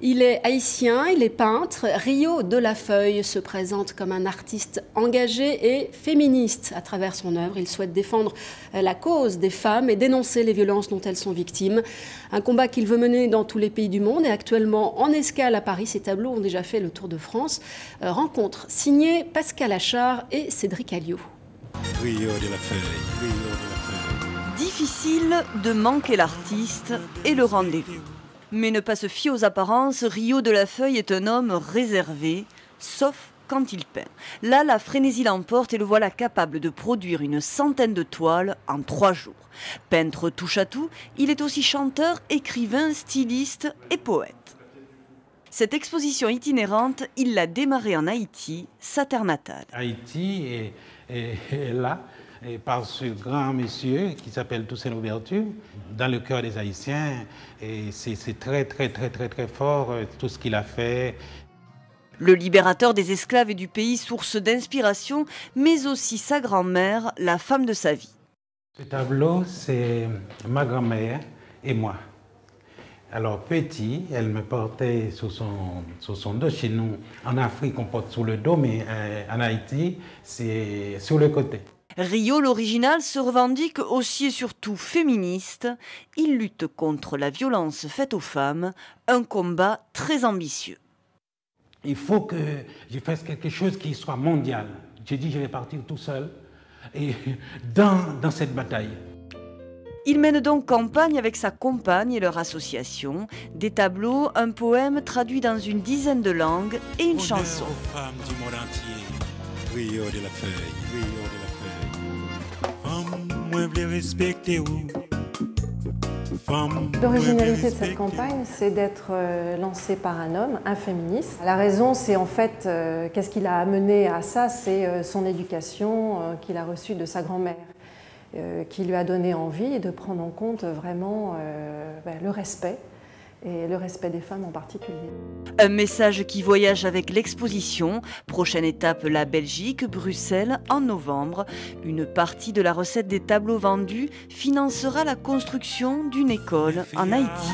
Il est haïtien, il est peintre. Rio de la Feuille se présente comme un artiste engagé et féministe. À travers son œuvre, il souhaite défendre la cause des femmes et dénoncer les violences dont elles sont victimes. Un combat qu'il veut mener dans tous les pays du monde et actuellement en escale à Paris. Ses tableaux ont déjà fait le tour de France. Rencontre signée Pascal Achard et Cédric Alliot. Rio de la Feuille, Rio de la Feuille. Difficile de manquer l'artiste et le rendez-vous. Mais ne pas se fier aux apparences, Rio de la Feuille est un homme réservé, sauf quand il peint. Là, la frénésie l'emporte et le voilà capable de produire une centaine de toiles en 3 jours. Peintre touche à tout, il est aussi chanteur, écrivain, styliste et poète. Cette exposition itinérante, il l'a démarrée en Haïti, sa terre natale. Haïti est là et par ce grand monsieur qui s'appelle Toussaint Louverture, dans le cœur des Haïtiens. Et c'est très fort tout ce qu'il a fait. Le libérateur des esclaves et du pays, source d'inspiration, mais aussi sa grand-mère, la femme de sa vie. Ce tableau, c'est ma grand-mère et moi. Alors petit, elle me portait sur son dos. Chez nous, en Afrique, on porte sur le dos, mais en Haïti, c'est sur le côté. Rio, l'original, se revendique aussi et surtout féministe. Il lutte contre la violence faite aux femmes, un combat très ambitieux. Il faut que je fasse quelque chose qui soit mondial. J'ai dit je vais partir tout seul et dans cette bataille. Il mène donc campagne avec sa compagne et leur association. Des tableaux, un poème traduit dans une dizaine de langues et une chanson. Aux femmes du monde entier, Rio de la Feuille, Rio de la Feuille. Moi, je respecter vous. L'originalité de cette campagne, c'est d'être lancée par un homme, un féministe. La raison, c'est en fait, qu'est-ce qui l'a amené à ça, c'est son éducation qu'il a reçue de sa grand-mère, qui lui a donné envie de prendre en compte vraiment le respect, et le respect des femmes en particulier. Un message qui voyage avec l'exposition. Prochaine étape, la Belgique, Bruxelles, en novembre. Une partie de la recette des tableaux vendus financera la construction d'une école en Haïti.